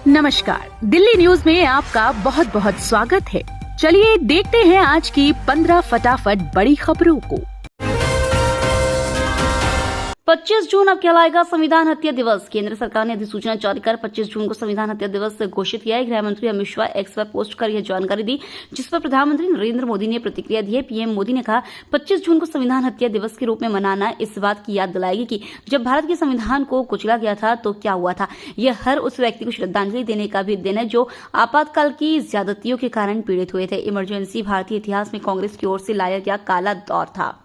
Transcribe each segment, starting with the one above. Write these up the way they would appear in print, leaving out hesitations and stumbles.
नमस्कार, दिल्ली न्यूज में आपका बहुत बहुत स्वागत है। चलिए देखते हैं आज की 15 फटाफट बड़ी खबरों को। 25 जून अब कहलाएगा संविधान हत्या दिवस। केंद्र सरकार ने अधिसूचना जारी कर 25 जून को संविधान हत्या दिवस घोषित किया है। गृह मंत्री अमित शाह एक्स पर पोस्ट कर यह जानकारी दी, जिस पर प्रधानमंत्री नरेंद्र मोदी ने प्रतिक्रिया दी है। पीएम मोदी ने कहा, 25 जून को संविधान हत्या दिवस के रूप में मनाना इस बात की याद दिलाएगी कि जब भारत के संविधान को कुचला गया था तो क्या हुआ था। यह हर उस व्यक्ति को श्रद्धांजलि देने का भी दिन है जो आपातकाल की ज्यादतियों के कारण पीड़ित हुए थे। इमरजेंसी भारतीय इतिहास में कांग्रेस की ओर से लाया गया काला दौर था।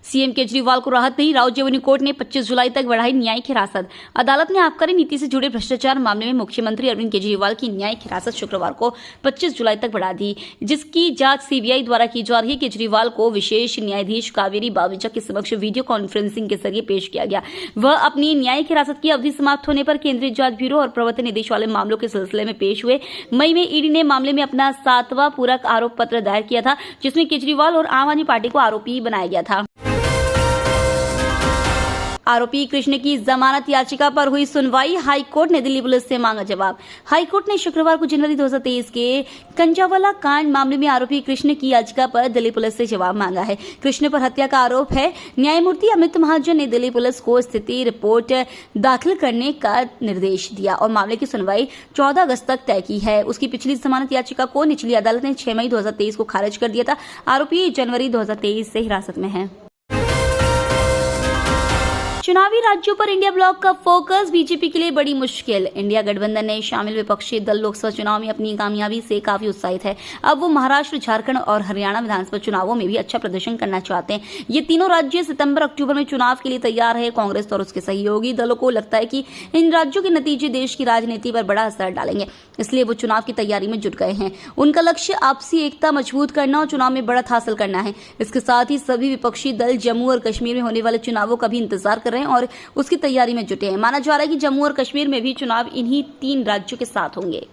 सीएम केजरीवाल को राहत नहीं, राउत रेवेन्यू कोर्ट ने 25 जुलाई तक बढ़ाई न्यायिक हिरासत। अदालत ने आबकारी नीति से जुड़े भ्रष्टाचार मामले में मुख्यमंत्री अरविंद केजरीवाल की न्यायिक हिरासत शुक्रवार को 25 जुलाई तक बढ़ा दी, जिसकी जांच सीबीआई द्वारा की जा रही है। केजरीवाल को विशेष न्यायाधीश कावेरी बावेजा के समक्ष वीडियो कॉन्फ्रेंसिंग के जरिए पेश किया गया। वह अपनी न्यायिक हिरासत की अवधि समाप्त होने पर केंद्रीय जांच ब्यूरो और प्रवर्तन निदेशालय मामलों के सिलसिले में पेश हुए। मई में ईडी ने मामले में अपना 7वां पूरक आरोप पत्र दायर किया था, जिसमें केजरीवाल और आम आदमी पार्टी को आरोपी बनाया गया था। आरोपी कृष्ण की जमानत याचिका पर हुई सुनवाई। हाईकोर्ट ने दिल्ली पुलिस से मांगा जवाब। हाईकोर्ट ने शुक्रवार को जनवरी 2023 के कंजावाला कांड मामले में आरोपी कृष्ण की याचिका पर दिल्ली पुलिस से जवाब मांगा है। कृष्ण पर हत्या का आरोप है। न्यायमूर्ति अमित महाजन ने दिल्ली पुलिस को स्थिति रिपोर्ट दाखिल करने का निर्देश दिया और मामले की सुनवाई 14 अगस्त तक तय की है। उसकी पिछली जमानत याचिका को निचली अदालत ने 6 मई 2023 को खारिज कर दिया था। आरोपी जनवरी 2023 से हिरासत में है। चुनावी राज्यों पर इंडिया ब्लॉक का फोकस, बीजेपी के लिए बड़ी मुश्किल। इंडिया गठबंधन में शामिल विपक्षी दल लोकसभा चुनाव में अपनी कामयाबी से काफी उत्साहित है। अब वो महाराष्ट्र, झारखंड और हरियाणा विधानसभा चुनावों में भी अच्छा प्रदर्शन करना चाहते हैं। ये तीनों राज्य सितंबर अक्टूबर में चुनाव के लिए तैयार है। कांग्रेस और उसके सहयोगी दलों को लगता है कि इन राज्यों के नतीजे देश की राजनीति पर बड़ा असर डालेंगे, इसलिए वो चुनाव की तैयारी में जुट गए हैं। उनका लक्ष्य आपसी एकता मजबूत करना और चुनाव में बढ़त हासिल करना है। इसके साथ ही सभी विपक्षी दल जम्मू और कश्मीर में होने वाले चुनावों का भी इंतजार कर रहे हैं और उसकी तैयारी में जुटे हैं। माना जा रहा है कि जम्मू और कश्मीर में भी चुनाव इन्हीं 3 राज्यों के साथ होंगे।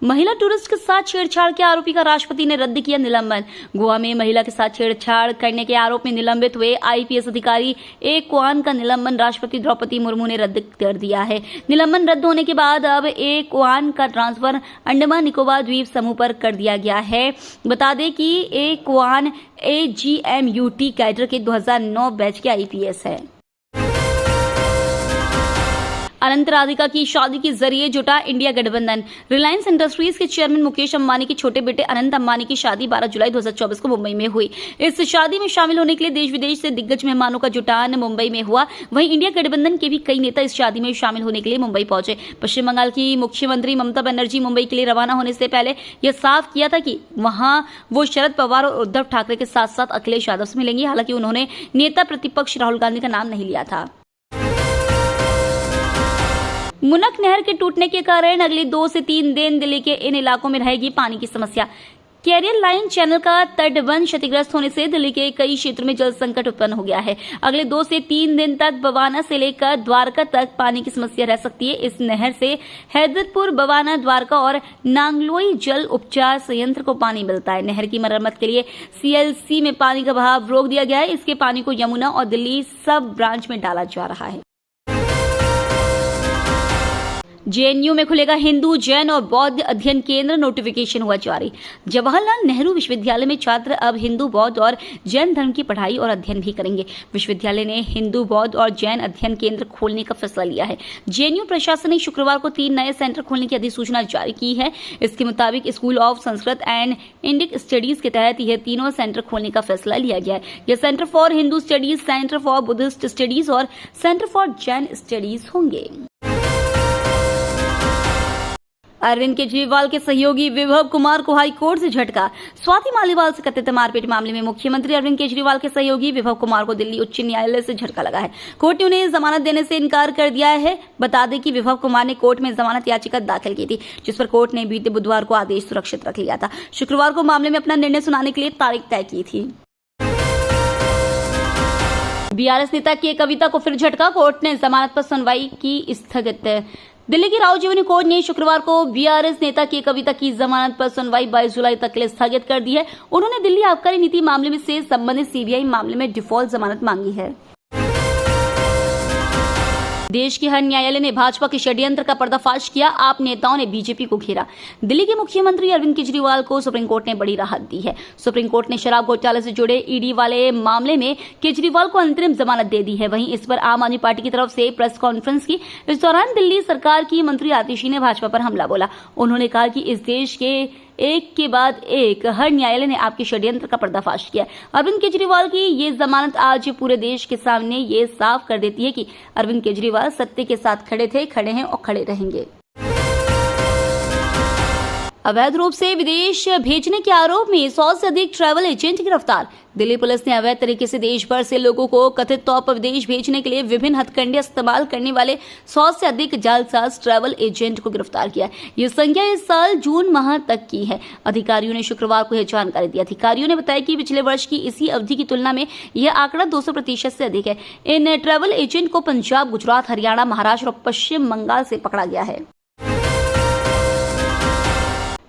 महिला टूरिस्ट के साथ छेड़छाड़ के आरोपी का राष्ट्रपति ने रद्द किया निलंबन। गोवा में महिला के साथ छेड़छाड़ करने के आरोप में निलंबित हुए आईपीएस अधिकारी ए क्वान का निलंबन राष्ट्रपति द्रौपदी मुर्मू ने रद्द कर दिया है। निलंबन रद्द होने के बाद अब ए क्वान का ट्रांसफर अंडमान निकोबार द्वीप समूह पर कर दिया गया है। बता दें कि ए क्वान AGMUT कैडर के 2009 बैच के आईपीएस है। अनंत राधिका की शादी के जरिए जुटा इंडिया गठबंधन। रिलायंस इंडस्ट्रीज के चेयरमैन मुकेश अंबानी के छोटे बेटे अनंत अंबानी की शादी 12 जुलाई 2024 को मुंबई में हुई। इस शादी में शामिल होने के लिए देश विदेश से दिग्गज मेहमानों का जुटान मुंबई में हुआ। वहीं इंडिया गठबंधन के भी कई नेता इस शादी में शामिल होने के लिए मुंबई पहुंचे। पश्चिम बंगाल की मुख्यमंत्री ममता बनर्जी मुंबई के लिए रवाना होने से पहले यह साफ किया था कि वहां वो शरद पवार और उद्धव ठाकरे के साथ साथ अखिलेश यादव से मिलेंगी। हालांकि उन्होंने नेता प्रतिपक्ष राहुल गांधी का नाम नहीं लिया था। मुनक नहर के टूटने के कारण अगले 2 से 3 दिन दिल्ली के इन इलाकों में रहेगी पानी की समस्या। कैरियर लाइन चैनल का तटबंध क्षतिग्रस्त होने से दिल्ली के कई क्षेत्रों में जल संकट उत्पन्न हो गया है। अगले 2 से 3 दिन तक बवाना से लेकर द्वारका तक पानी की समस्या रह सकती है। इस नहर से हैदरपुर, बवाना, द्वारका और नांगलोई जल उपचार संयंत्र को पानी मिलता है। नहर की मरम्मत के लिए CLC में पानी का बहाव रोक दिया गया है। इसके पानी को यमुना और दिल्ली सब ब्रांच में डाला जा रहा है। जेएनयू में खुलेगा हिंदू, जैन और बौद्ध अध्ययन केंद्र, नोटिफिकेशन हुआ जारी। जवाहरलाल नेहरू विश्वविद्यालय में छात्र अब हिंदू, बौद्ध और जैन धर्म की पढ़ाई और अध्ययन भी करेंगे। विश्वविद्यालय ने हिंदू, बौद्ध और जैन अध्ययन केंद्र खोलने का फैसला लिया है। जेएनयू प्रशासन ने शुक्रवार को 3 नए सेंटर खोलने की अधिसूचना जारी की है। इसके मुताबिक school of Sanskrit and Indic studies के तहत यह तीनों सेंटर खोलने का फैसला लिया गया है। यह centre for Hindu studies, centre for Buddhist studies और सेंटर फॉर जैन स्टडीज होंगे। अरविंद केजरीवाल के सहयोगी विभव कुमार को हाईकोर्ट से झटका। स्वाति मालीवाल से कथित मारपीट मामले में मुख्यमंत्री अरविंद केजरीवाल के सहयोगी विभव कुमार को दिल्ली उच्च न्यायालय से झटका लगा है। कोर्ट ने उन्हें जमानत देने से इनकार कर दिया है। बता दें कि विभव कुमार ने कोर्ट में जमानत याचिका दाखिल की थी, जिस पर कोर्ट ने बीते बुधवार को आदेश सुरक्षित रख लिया था। शुक्रवार को मामले में अपना निर्णय सुनाने के लिए तारीख तय की थी। बीआरएस नेता के कविता को फिर झटका, कोर्ट ने जमानत पर सुनवाई की स्थगित। दिल्ली की राउत रेवेन्यू कोर्ट ने शुक्रवार को बीआरएस नेता के कविता की जमानत पर सुनवाई 22 जुलाई तक के लिए स्थगित कर दी है। उन्होंने दिल्ली आबकारी नीति मामले में से संबंधित सीबीआई मामले में डिफॉल्ट जमानत मांगी है। देश के हर न्यायालय ने भाजपा के षड्यंत्र का पर्दाफाश किया। आप नेताओं ने बीजेपी को घेरा। दिल्ली के मुख्यमंत्री अरविंद केजरीवाल को सुप्रीम कोर्ट ने बड़ी राहत दी है। सुप्रीम कोर्ट ने शराब घोटाले से जुड़े ईडी वाले मामले में केजरीवाल को अंतरिम जमानत दे दी है। वहीं इस पर आम आदमी पार्टी की तरफ से प्रेस कॉन्फ्रेंस की। इस दौरान दिल्ली सरकार की मंत्री आतिशी ने भाजपा पर हमला बोला। उन्होंने कहा कि इस देश के एक के बाद एक हर न्यायालय ने आपके षड्यंत्र का पर्दाफाश किया। अरविंद केजरीवाल की ये जमानत आज पूरे देश के सामने ये साफ कर देती है कि अरविंद केजरीवाल सत्य के साथ खड़े थे, खड़े हैं और खड़े रहेंगे। अवैध रूप से विदेश भेजने के आरोप में 100 से अधिक ट्रैवल एजेंट गिरफ्तार। दिल्ली पुलिस ने अवैध तरीके से देश भर से लोगों को कथित तौर पर विदेश भेजने के लिए विभिन्न हथकंडे इस्तेमाल करने वाले 100 से अधिक जालसाज ट्रैवल एजेंट को गिरफ्तार किया। ये संख्या इस साल जून माह तक की है। अधिकारियों ने शुक्रवार को यह जानकारी दी। अधिकारियों ने बताया कि पिछले वर्ष की इसी अवधि की तुलना में यह आंकड़ा 200% से अधिक है। इन ट्रैवल एजेंट को पंजाब, गुजरात, हरियाणा, महाराष्ट्र और पश्चिम बंगाल से पकड़ा गया है।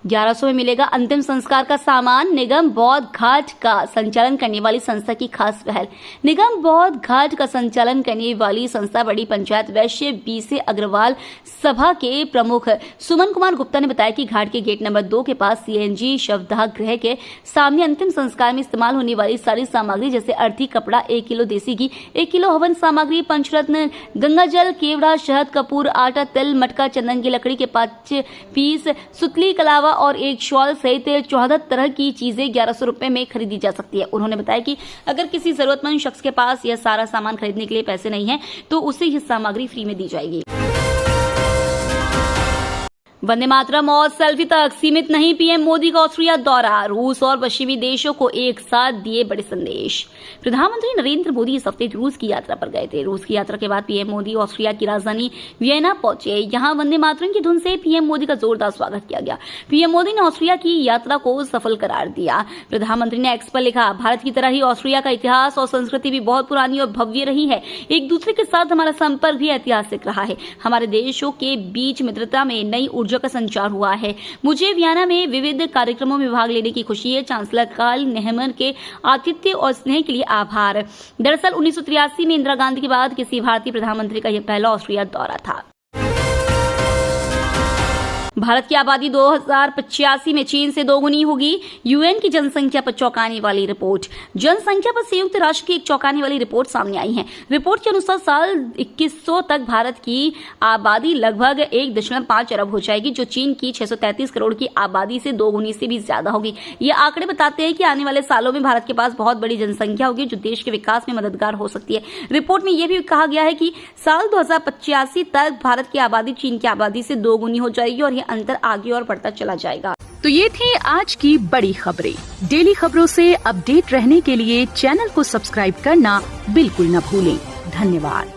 1100 में मिलेगा अंतिम संस्कार का सामान। निगम बौद्ध घाट का संचालन करने वाली संस्था की खास पहल। निगम बौद्ध घाट का संचालन करने वाली संस्था बड़ी पंचायत वैश्य बीसे अग्रवाल सभा के प्रमुख सुमन कुमार गुप्ता ने बताया कि घाट के गेट नंबर 2 के पास सीएनजी शवदाह गृह के सामने अंतिम संस्कार में इस्तेमाल होने वाली सारी सामग्री जैसे अर्थी, कपड़ा, 1 किलो देसी घी, 1 किलो हवन सामग्री, पंचरत्न, गंगाजल, केवड़ा, शहद, कपूर, आटा, तिल, मटका, चंदन की लकड़ी के 5 पीस, सुतली, कलावा और एक शॉल सहित 14 तरह की चीजें 1100 रुपए में खरीदी जा सकती है। उन्होंने बताया कि अगर किसी जरूरतमंद शख्स के पास यह सारा सामान खरीदने के लिए पैसे नहीं है तो उसे यह सामग्री फ्री में दी जाएगी। वंदे मातरम और सेल्फी तक सीमित नहीं, पीएम मोदी का ऑस्ट्रिया दौरा। रूस और पश्चिमी देशों को एक साथ दिए बड़े संदेश। प्रधानमंत्री नरेंद्र मोदी इस हफ्ते रूस की यात्रा पर गए थे। रूस की यात्रा के बाद पीएम मोदी ऑस्ट्रिया की राजधानी वियना पहुंचे। यहां वंदे मातरम की धुन से पीएम मोदी का जोरदार स्वागत किया गया। पीएम मोदी ने ऑस्ट्रिया की यात्रा को सफल करार दिया। प्रधानमंत्री ने एक्स पर लिखा, भारत की तरह ही ऑस्ट्रिया का इतिहास और संस्कृति भी बहुत पुरानी और भव्य रही है। एक दूसरे के साथ हमारा संपर्क भी ऐतिहासिक रहा है। हमारे देशों के बीच मित्रता में नई ऊर्जा का संचार हुआ है। मुझे वियना में विविध कार्यक्रमों में भाग लेने की खुशी है। चांसलर कार्ल नेहमर के आतिथ्य और स्नेह के लिए आभार। दरअसल 1983 में इंदिरा गांधी के बाद किसी भारतीय प्रधानमंत्री का यह पहला ऑस्ट्रिया दौरा था। भारत की आबादी 2085 में चीन से दोगुनी होगी। यूएन की जनसंख्या पर चौंकाने वाली रिपोर्ट। जनसंख्या पर संयुक्त राष्ट्र की एक चौंकाने वाली रिपोर्ट सामने आई है। रिपोर्ट के अनुसार साल 2100 तक भारत की आबादी लगभग 1.5 अरब हो जाएगी, जो चीन की 633 करोड़ की आबादी से दोगुनी से भी ज्यादा होगी। ये आंकड़े बताते हैं कि आने वाले सालों में भारत के पास बहुत बड़ी जनसंख्या होगी, जो देश के विकास में मददगार हो सकती है। रिपोर्ट में यह भी कहा गया है कि साल 2085 तक भारत की आबादी चीन की आबादी से दोगुनी हो जाएगी और अंतर आगे और बढ़ता चला जाएगा। तो ये थी आज की बड़ी खबरें। डेली खबरों से अपडेट रहने के लिए चैनल को सब्सक्राइब करना बिल्कुल न भूलें। धन्यवाद।